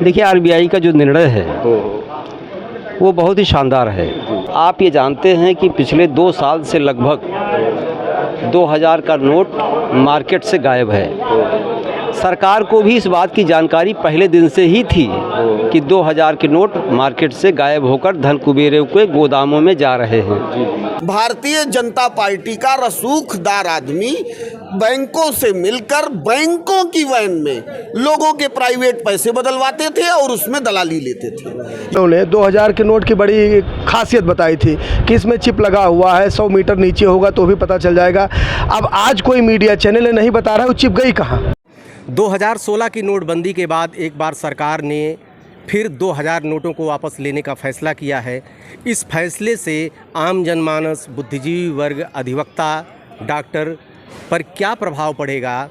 देखिए, आरबीआई का जो निर्णय है वो बहुत ही शानदार है। आप ये जानते हैं कि पिछले 2 साल से लगभग 2000 का नोट मार्केट से गायब है। सरकार को भी इस बात की जानकारी पहले दिन से ही थी कि 2000 के नोट मार्केट से गायब होकर धन कुबेरों के गोदामों में जा रहे हैं। भारतीय जनता पार्टी का रसूखदार आदमी बैंकों से मिलकर बैंकों की वैन में लोगों के प्राइवेट पैसे बदलवाते थे और उसमें दलाली लेते थे। उन्होंने 2000 के नोट की बड़ी खासियत बताई थी कि इसमें चिप लगा हुआ है, 100 मीटर नीचे होगा तो भी पता चल जाएगा। अब आज कोई मीडिया चैनल नहीं बता रहा है वो चिप गई कहाँ। 2016 की नोटबंदी के बाद एक बार सरकार ने फिर 2000 नोटों को वापस लेने का फैसला किया है। इस फैसले से आम जनमानस, बुद्धिजीवी वर्ग, अधिवक्ता, डॉक्टर पर क्या प्रभाव पड़ेगा,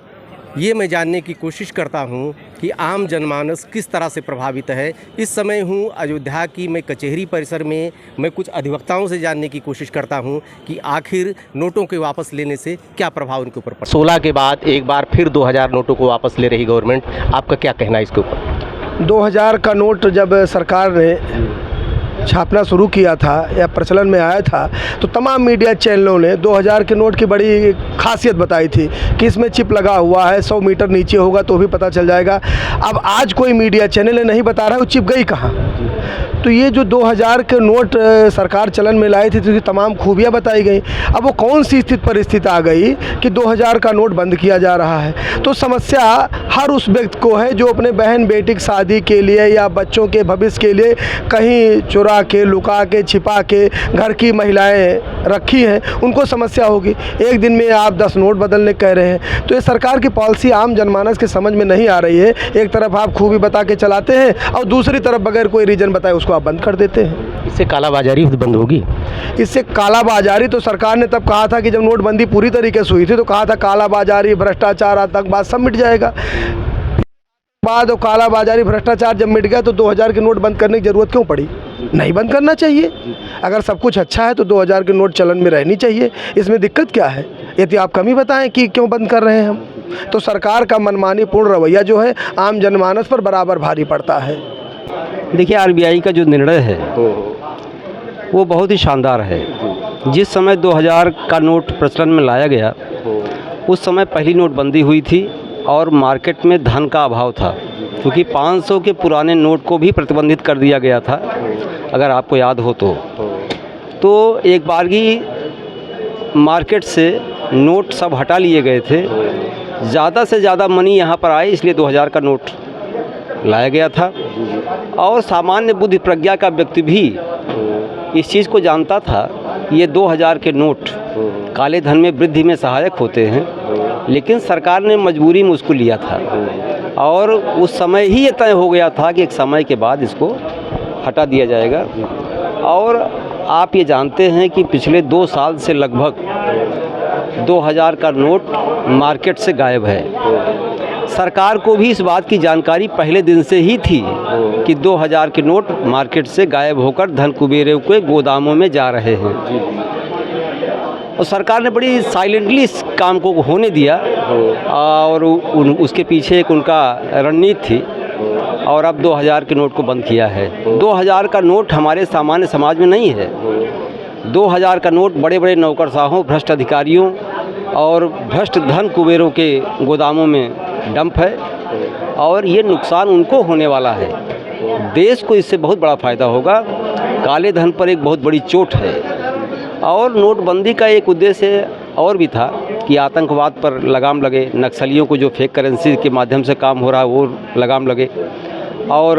ये मैं जानने की कोशिश करता हूँ कि आम जनमानस किस तरह से प्रभावित है। इस समय हूँ अयोध्या की मैं कचहरी परिसर में। मैं कुछ अधिवक्ताओं से जानने की कोशिश करता हूँ कि आखिर नोटों के वापस लेने से क्या प्रभाव उनके ऊपर पड़ा। 16 के बाद एक बार फिर 2000 नोटों को वापस ले रही गवर्नमेंट, आपका क्या कहना है इसके ऊपर? 2000 का नोट जब सरकार ने छापना शुरू किया था या प्रचलन में आया था तो तमाम मीडिया चैनलों ने 2000 के नोट की बड़ी खासियत बताई थी कि इसमें चिप लगा हुआ है, 100 मीटर नीचे होगा तो भी पता चल जाएगा। अब आज कोई मीडिया चैनल नहीं बता रहा है वो चिप गई कहाँ। तो ये जो 2000 के नोट सरकार चलन में लाई थी तो उसकी तमाम खूबियाँ बताई गई। अब वो कौन सी स्थिति परिस्थिति आ गई कि 2000 का नोट बंद किया जा रहा है। तो समस्या हर उस व्यक्ति को है जो अपने बहन बेटी की शादी के लिए या बच्चों के भविष्य के लिए कहीं चुरा के, लुका के, छिपा के घर की महिलाएं रखी हैं, उनको समस्या होगी। एक दिन में आप 10 नोट बदलने कह रहे हैं तो ये सरकार की पॉलिसी आम जनमानस के समझ में नहीं आ रही है। एक तरफ आप खूबी बता के चलाते हैं और दूसरी तरफ बगैर कोई रीजन बताए उसको आप बंद कर देते हैं। इससे कालाबाजारी बंद होगी? इससे कालाबाजारी तो सरकार ने तब कहा था कि जब नोटबंदी पूरी तरीके से हुई थी तो कहा था कालाबाजारी, भ्रष्टाचार, आतंकवाद सब मिट जाएगा। बाद और कालाबाजारी, भ्रष्टाचार जब मिट गया तो 2000 के नोट बंद करने की ज़रूरत क्यों पड़ी? नहीं बंद करना चाहिए। अगर सब कुछ अच्छा है तो 2000 के नोट चलन में रहनी चाहिए। इसमें दिक्कत क्या है? यदि आप कम ही बताएं कि क्यों बंद कर रहे हैं हम। तो सरकार का मनमानी पूर्ण रवैया जो है आम जनमानस पर बराबर भारी पड़ता है। देखिए, आरबीआई का जो निर्णय है वो बहुत ही शानदार है। जिस समय 2000 का नोट प्रचलन में लाया गया उस समय पहली नोटबंदी हुई थी और मार्केट में धन का अभाव था, क्योंकि 500 के पुराने नोट को भी प्रतिबंधित कर दिया गया था, अगर आपको याद हो तो एक बारगी मार्केट से नोट सब हटा लिए गए थे। ज़्यादा से ज़्यादा मनी यहाँ पर आए, इसलिए 2000 का नोट लाया गया था। और सामान्य बुद्धि प्रज्ञा का व्यक्ति भी इस चीज़ को जानता था कि ये 2000 के नोट काले धन में वृद्धि में सहायक होते हैं, लेकिन सरकार ने मजबूरी में उसको लिया था और उस समय ही ये तय हो गया था कि एक समय के बाद इसको हटा दिया जाएगा। और आप ये जानते हैं कि पिछले 2 साल से लगभग 2000 का नोट मार्केट से गायब है। सरकार को भी इस बात की जानकारी पहले दिन से ही थी कि 2000 के नोट मार्केट से गायब होकर धन कुबेरों के गोदामों में जा रहे हैं और सरकार ने बड़ी साइलेंटली इस काम को होने दिया और उसके पीछे एक उनका रणनीति थी और अब 2000 के नोट को बंद किया है। 2000 का नोट हमारे सामान्य समाज में नहीं है। 2000 का नोट बड़े बड़े नौकरशाहों, भ्रष्ट अधिकारियों और भ्रष्ट धन कुबेरों के गोदामों में डंप है और ये नुकसान उनको होने वाला है। देश को इससे बहुत बड़ा फ़ायदा होगा। काले धन पर एक बहुत बड़ी चोट है और नोटबंदी का एक उद्देश्य और भी था कि आतंकवाद पर लगाम लगे, नक्सलियों को जो फेक करेंसी के माध्यम से काम हो रहा है वो लगाम लगे और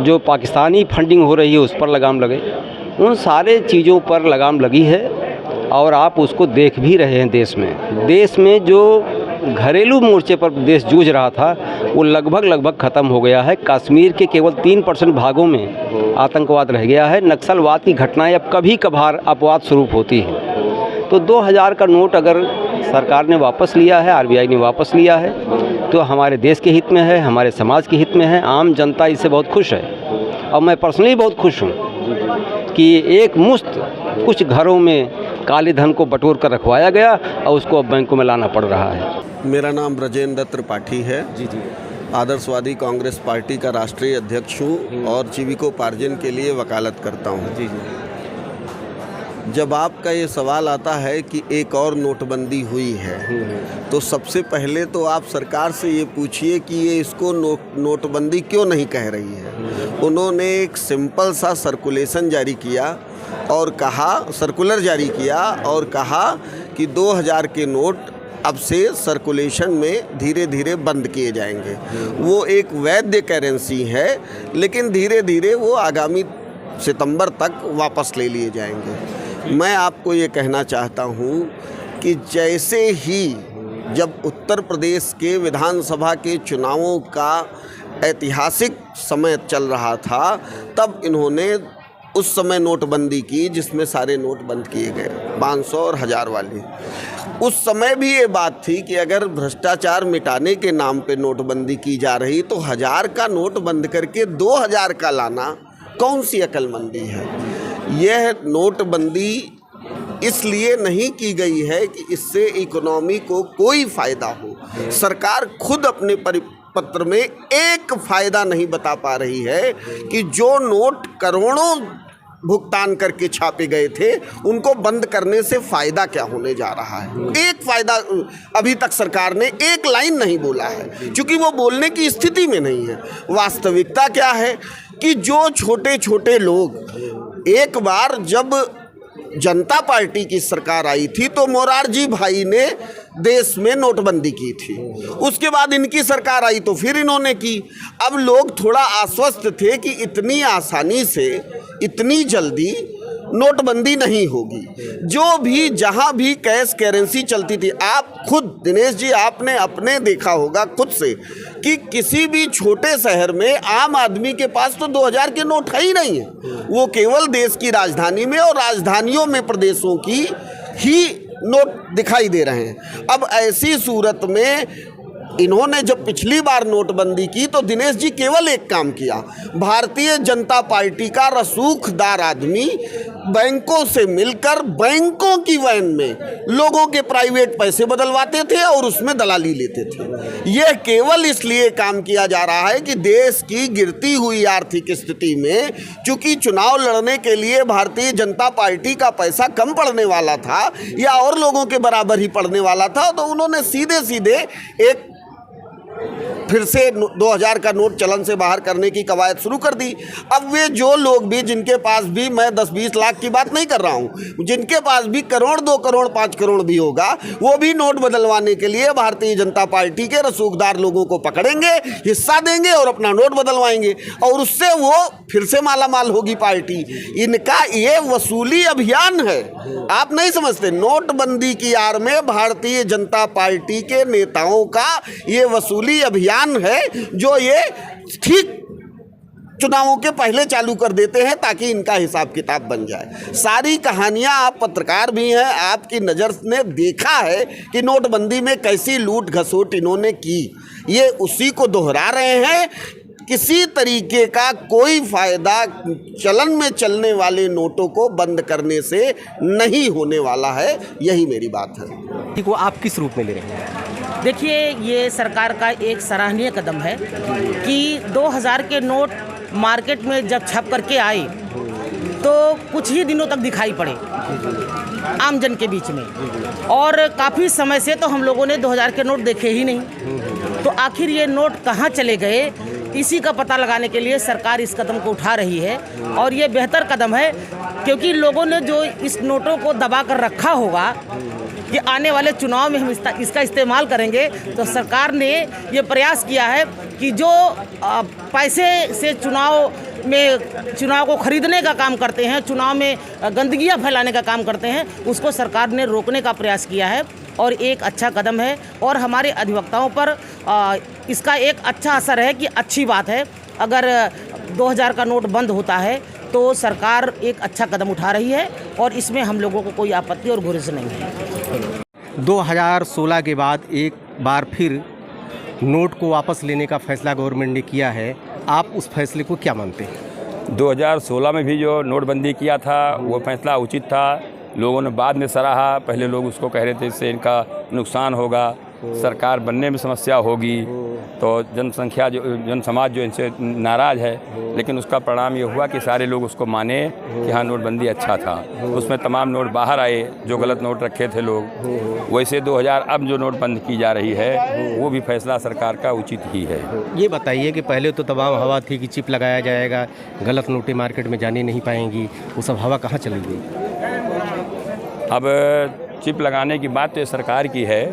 जो पाकिस्तानी फंडिंग हो रही है उस पर लगाम लगे। उन सारे चीज़ों पर लगाम लगी है और आप उसको देख भी रहे हैं। देश में जो घरेलू मोर्चे पर देश जूझ रहा था वो लगभग ख़त्म हो गया है। कश्मीर के केवल 3% भागों में आतंकवाद रह गया है। नक्सलवाद की घटनाएं अब कभी कभार अपवाद स्वरूप होती हैं। तो 2000 का नोट अगर सरकार ने वापस लिया है, आरबीआई ने वापस लिया है, तो हमारे देश के हित में है, हमारे समाज के हित में है। आम जनता इससे बहुत खुश है और मैं पर्सनली बहुत खुश हूँ कि एक मुश्त कुछ घरों में काले धन को बटोर कर रखवाया गया और उसको अब बैंकों में लाना पड़ रहा है। मेरा नाम ब्रजेंद्र त्रिपाठी है। जी। आदर्शवादी कांग्रेस पार्टी का राष्ट्रीय अध्यक्ष हूँ और जीविकोपार्जन के लिए वकालत करता हूँ। जी जी। जब आपका ये सवाल आता है कि एक और नोटबंदी हुई है, तो सबसे पहले तो आप सरकार से ये पूछिए कि ये इसको नोटबंदी क्यों नहीं कह रही है। उन्होंने एक सिंपल सा सर्कुलेशन जारी किया और कहा, सर्कुलर जारी किया और कहा कि 2000 के नोट अब से सर्कुलेशन में धीरे धीरे बंद किए जाएंगे। वो एक वैध करेंसी है, लेकिन धीरे धीरे वो आगामी सितंबर तक वापस ले लिए जाएंगे। मैं आपको ये कहना चाहता हूँ कि जैसे ही जब उत्तर प्रदेश के विधानसभा के चुनावों का ऐतिहासिक समय चल रहा था, तब इन्होंने उस समय नोटबंदी की जिसमें सारे नोट बंद किए गए, 500 और 1000 वाले। उस समय भी ये बात थी कि अगर भ्रष्टाचार मिटाने के नाम पे नोटबंदी की जा रही तो 1000 का नोट बंद करके 2000 का लाना कौन सी अक्लमंदी है। यह नोटबंदी इसलिए नहीं की गई है कि इससे इकोनॉमी को कोई फ़ायदा हो। सरकार खुद अपने परिपत्र में एक फ़ायदा नहीं बता पा रही है कि जो नोट करोड़ों भुगतान करके छापे गए थे उनको बंद करने से फ़ायदा क्या होने जा रहा है। एक फ़ायदा अभी तक सरकार ने एक लाइन नहीं बोला है, क्योंकि वो बोलने की स्थिति में नहीं है। वास्तविकता क्या है कि जो छोटे छोटे लोग, एक बार जब जनता पार्टी की सरकार आई थी तो मोरारजी भाई ने देश में नोटबंदी की थी, उसके बाद इनकी सरकार आई तो फिर इन्होंने की। अब लोग थोड़ा आश्वस्त थे कि इतनी आसानी से, इतनी जल्दी नोटबंदी नहीं होगी। जो भी जहां भी कैश करेंसी चलती थी, आप खुद दिनेश जी आपने अपने देखा होगा खुद से कि किसी भी छोटे शहर में आम आदमी के पास तो 2000 के नोट है ही नहीं है। वो केवल देश की राजधानी में और राजधानियों में प्रदेशों की ही नोट दिखाई दे रहे हैं। अब ऐसी सूरत में इन्होंने जब पिछली बार नोटबंदी की तो दिनेश जी केवल एक काम किया, भारतीय जनता पार्टी का रसूखदार आदमी बैंकों से मिलकर बैंकों की वैन में लोगों के प्राइवेट पैसे बदलवाते थे और उसमें दलाली लेते थे। यह केवल इसलिए काम किया जा रहा है कि देश की गिरती हुई आर्थिक स्थिति में, चूंकि चुनाव लड़ने के लिए भारतीय जनता पार्टी का पैसा कम पड़ने वाला था या और लोगों के बराबर ही पड़ने वाला था, तो उन्होंने सीधे सीधे एक फिर से 2000 का नोट चलन से बाहर करने की कवायद शुरू कर दी। अब वे जो लोग भी, जिनके पास भी, मैं 10-20 लाख की बात नहीं कर रहा हूं, जिनके पास भी करोड़, 2 करोड़, 5 करोड़ भी होगा, वो भी नोट बदलवाने के लिए भारतीय जनता पार्टी के रसूखदार लोगों को पकड़ेंगे, हिस्सा देंगे और अपना नोट बदलवाएंगे और उससे वो फिर से मालामाल होगी पार्टी। इनका ये वसूली अभियान है, आप नहीं समझते। नोटबंदी की आड़ में भारतीय जनता पार्टी के नेताओं का ये वसूली अभियान है, जो ये ठीक चुनावों के पहले चालू कर देते हैं ताकि इनका हिसाब किताब बन जाए। सारी कहानियां, आप पत्रकार भी हैं, आपकी नज़र ने देखा है कि नोटबंदी में कैसी लूट घसोट इन्होंने की, ये उसी को दोहरा रहे हैं। किसी तरीके का कोई फ़ायदा चलन में चलने वाले नोटों को बंद करने से नहीं होने वाला है, यही मेरी बात है। ठीक, वो आप किस रूप में ले रहे हैं? देखिए, ये सरकार का एक सराहनीय कदम है कि 2000 के नोट मार्केट में जब छप करके आए तो कुछ ही दिनों तक दिखाई पड़े आम जन के बीच में, और काफ़ी समय से तो हम लोगों ने 2000 के नोट देखे ही नहीं। तो आखिर ये नोट कहाँ चले गए, इसी का पता लगाने के लिए सरकार इस कदम को उठा रही है और ये बेहतर कदम है, क्योंकि लोगों ने जो इस नोटों को दबा कर रखा होगा कि आने वाले चुनाव में हम इसका इस्तेमाल करेंगे, तो सरकार ने ये प्रयास किया है कि जो पैसे से चुनाव को खरीदने का काम करते हैं, चुनाव में गंदगियाँ फैलाने का काम करते हैं, उसको सरकार ने रोकने का प्रयास किया है और एक अच्छा कदम है। और हमारे अधिवक्ताओं पर इसका एक अच्छा असर है कि अच्छी बात है, अगर 2000 का नोट बंद होता है तो सरकार एक अच्छा कदम उठा रही है और इसमें हम लोगों को कोई आपत्ति और गुरेज नहीं है। 2016 के बाद एक बार फिर नोट को वापस लेने का फैसला गवर्नमेंट ने किया है, आप उस फैसले को क्या मानते हैं? 2016 में भी जो नोटबंदी किया था वो फैसला उचित था। लोगों ने बाद में सराहा, पहले लोग उसको कह रहे थे इससे इनका नुकसान होगा, सरकार बनने में समस्या होगी, तो जनसंख्या जो जनसमाज जो इनसे नाराज़ है, लेकिन उसका परिणाम ये हुआ कि सारे लोग उसको माने कि हाँ नोटबंदी अच्छा था। उसमें तमाम नोट बाहर आए जो गलत नोट रखे थे लोग। वैसे 2000 अब जो नोट बंद की जा रही है वो भी फैसला सरकार का उचित ही है। ये बताइए कि पहले तो तमाम हवा थी कि चिप लगाया जाएगा, गलत नोटें मार्केट में जाने नहीं पाएंगी, वो सब हवा कहाँ चली गई? अब चिप लगाने की बात तो सरकार की है।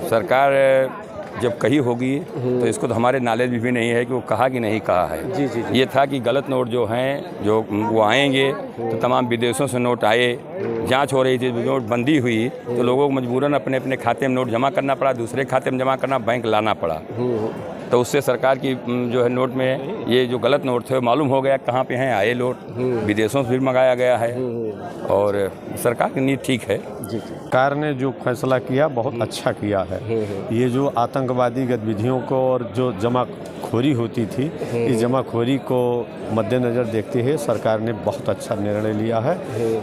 सरकार जब कही होगी तो इसको तो हमारे नॉलेज भी नहीं है कि वो कहा कि नहीं कहा है। जी। ये था कि गलत नोट जो हैं जो वो आएंगे तो तमाम विदेशों से नोट आए, जांच हो रही थी, नोट बंदी हुई तो लोगों को मजबूरन अपने अपने खाते में नोट जमा करना पड़ा, दूसरे खाते में जमा करना, बैंक लाना पड़ा। तो उससे सरकार की जो है नोट में ये जो गलत नोट थे मालूम हो गया कहाँ पे हैं आए नोट, विदेशों से भी मंगाया गया है और सरकार की नीति ठीक है। सरकार ने जो फैसला किया बहुत अच्छा किया है। ये जो आतंकवादी गतिविधियों को और जो जमाखोरी होती थी, इस जमाखोरी को मद्देनज़र देखते हुए सरकार ने बहुत अच्छा निर्णय लिया है।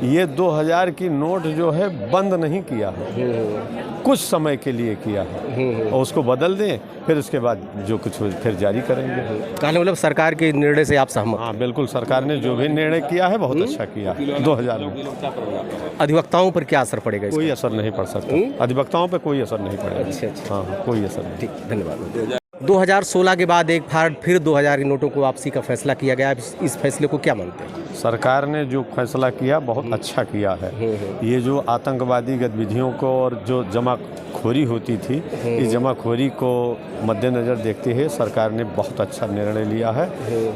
ये 2000 की नोट जो है बंद नहीं किया है, कुछ समय के लिए किया है और उसको बदल दें, फिर उसके बाद जो कुछ हो फिर जारी करेंगे। कहने मतलब सरकार के निर्णय से आप सहमत? हाँ बिल्कुल, सरकार ने जो भी निर्णय किया है बहुत अच्छा किया है। 2000 में अधिवक्ताओं पर क्या असर पड़ेगा? कोई असर नहीं पड़ सकता, अधिवक्ताओं पर कोई असर नहीं पड़ेगा। अच्छा। हाँ कोई असर नहीं। ठीक, धन्यवाद। 2016 के बाद एक बार फिर 2000 के नोटों को वापसी का फैसला किया गया। इस फैसले को क्या मानते हैं? सरकार ने जो फैसला किया बहुत अच्छा किया है। ये जो आतंकवादी गतिविधियों को और जो जमाखोरी होती थी, इस जमाखोरी को मद्देनज़र देखते हुए सरकार ने बहुत अच्छा निर्णय लिया है।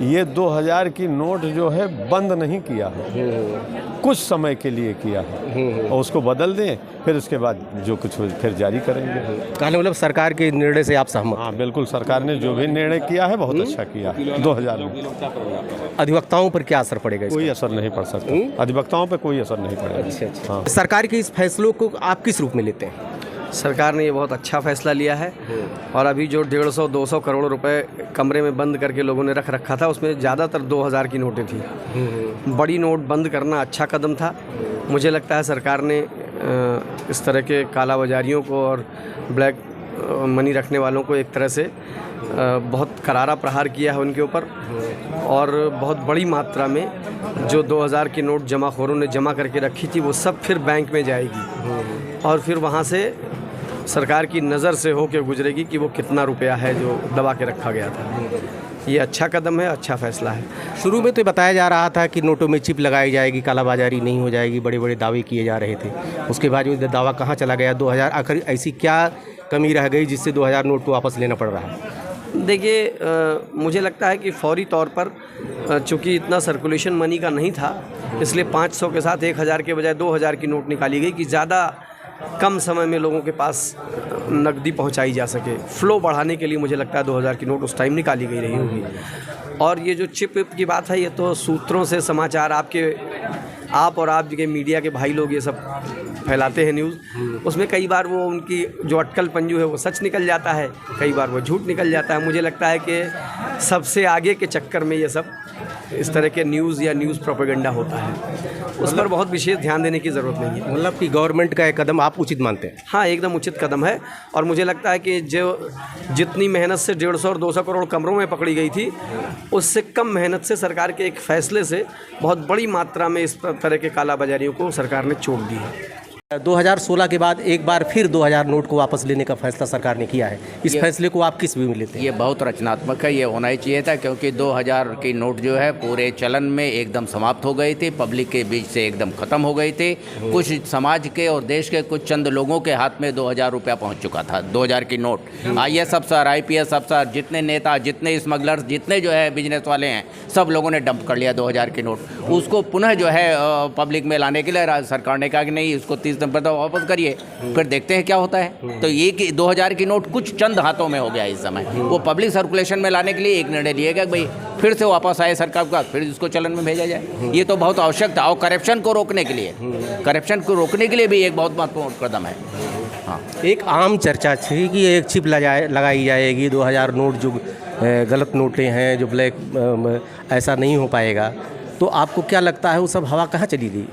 ये 2000 की नोट जो है बंद नहीं किया है, कुछ समय के लिए किया है और उसको बदल दें, फिर उसके बाद जो कुछ हो फिर जारी करेंगे। कहने मतलब सरकार के निर्णय से आप सहमत? हाँ बिल्कुल, सरकार ने जो भी निर्णय किया है बहुत अच्छा किया है। 2000 में अधिवक्ताओं पर क्या असर पड़ेगा? कोई असर नहीं पड़ सकता, अधिवक्ताओं पर कोई असर नहीं पड़ेगा। अच्छा। हाँ। सरकार के इस फैसलों को आप किस रूप में लेते हैं? सरकार ने ये बहुत अच्छा फैसला लिया है और अभी जो 150-200 करोड़ रुपए कमरे में बंद करके लोगों ने रख रखा था, उसमें ज़्यादातर 2000 की नोटें थी। बड़ी नोट बंद करना अच्छा कदम था। मुझे लगता है सरकार ने इस तरह के काला बाजारियों को और ब्लैक मनी रखने वालों को एक तरह से बहुत करारा प्रहार किया है उनके ऊपर, और बहुत बड़ी मात्रा में जो 2000 की नोट जमाखोरों ने जमा करके रखी थी वो सब फिर बैंक में जाएगी और फिर वहाँ से सरकार की नज़र से होकर गुजरेगी कि वो कितना रुपया है जो दबा के रखा गया था। ये अच्छा कदम है, अच्छा फैसला है। शुरू में तो बताया जा रहा था कि नोटों में चिप लगाई जाएगी, कालाबाजारी नहीं हो जाएगी, बड़े बड़े दावे किए जा रहे थे। उसके बाद जो दावा कहाँ चला गया? 2000 आखिर ऐसी क्या कमी रह गई जिससे 2000 नोट को वापस लेना पड़ रहा है? देखिए, मुझे लगता है कि फौरी तौर पर चूँकि इतना सर्कुलेशन मनी का नहीं था, इसलिए 500 के साथ 1000 के बजाय 2000 की नोट निकाली गई कि ज़्यादा कम समय में लोगों के पास नकदी पहुंचाई जा सके। फ़्लो बढ़ाने के लिए मुझे लगता है 2000 की नोट उस टाइम निकाली गई रही होगी। और ये जो चिप की बात है, ये तो सूत्रों से समाचार आप और आपके मीडिया के भाई लोग ये सब फैलाते हैं न्यूज़, उसमें कई बार वो उनकी जो अटकल पंजू है वो सच निकल जाता है, कई बार वो झूठ निकल जाता है। मुझे लगता है कि सबसे आगे के चक्कर में ये सब इस तरह के न्यूज़ या न्यूज़ प्रोपेगेंडा होता है, उस पर बहुत विशेष ध्यान देने की ज़रूरत नहीं है। मतलब कि गवर्नमेंट का एक कदम आप उचित मानते हैं? हाँ, एकदम उचित कदम है। और मुझे लगता है कि जो जितनी मेहनत से 150 और 200 करोड़ कमरों में पकड़ी गई थी, उससे कम मेहनत से सरकार के एक फ़ैसले से बहुत बड़ी मात्रा में इस तरह के कालाबाजारियों को सरकार ने चोट दी है। 2016 के बाद एक बार फिर 2000 नोट को वापस लेने का फैसला सरकार ने किया है। इस फैसले को आप किस व्यू में लेते हैं? ये बहुत रचनात्मक है, ये होना ही चाहिए था, क्योंकि 2000 की नोट जो है पूरे चलन में एकदम समाप्त हो गई थी, पब्लिक के बीच से एकदम ख़त्म हो गई थी। कुछ समाज के और देश के कुछ चंद लोगों के हाथ में 2000 रुपया पहुँच चुका था। 2000 की नोट IAS अफसर, IPS अफसर, जितने नेता, जितने स्मगलर्स, जितने जो है बिजनेस वाले हैं, सब लोगों ने डंप कर लिया 2000 की नोट। उसको पुनः जो है पब्लिक में लाने के लिए राज्य सरकार ने कहा कि नहीं, इसको 30 नंबर तक वापस करिए, फिर देखते हैं क्या होता है। तो ये कि 2000 की नोट कुछ चंद हाथों में हो गया इस समय, वो पब्लिक सर्कुलेशन में लाने के लिए एक निर्णय लिया गया कि भाई फिर से वापस आए सरकार का, फिर इसको चलन में भेजा जाए। ये तो बहुत आवश्यक था और करप्शन को रोकने के लिए भी एक बहुत महत्वपूर्ण कदम है। हाँ, एक आम चर्चा थी कि एक चिप लगाई जाएगी, 2000 नोट जो गलत नोटें हैं, जो ब्लैक, ऐसा नहीं हो पाएगा। तो आपको क्या लगता है वो सब हवा कहाँ चली गई?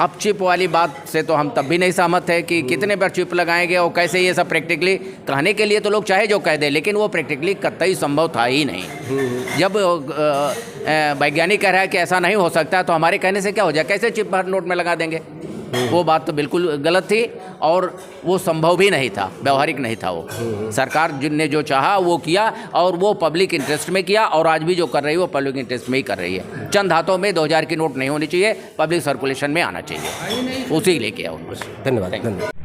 अब चिप वाली बात से तो हम तब भी नहीं सहमत है कि कितने बार चिप लगाएंगे और कैसे ये सब प्रैक्टिकली कहने के लिए तो लोग चाहे जो कह दे, लेकिन वो प्रैक्टिकली कतई संभव था ही नहीं। जब वैज्ञानिक कह रहा है कि ऐसा नहीं हो सकता तो हमारे कहने से क्या हो जाए, कैसे चिप हर नोट में लगा देंगे? वो बात तो बिल्कुल गलत थी और वो संभव भी नहीं था, व्यवहारिक नहीं था वो। सरकार ने जो चाहा वो किया और वो पब्लिक इंटरेस्ट में किया और आज भी जो कर रही है वो पब्लिक इंटरेस्ट में ही कर रही है। चंद हाथों में 2000 की नोट नहीं होनी चाहिए, पब्लिक सर्कुलेशन में आना चाहिए, उसी लेके आओ। धन्यवाद।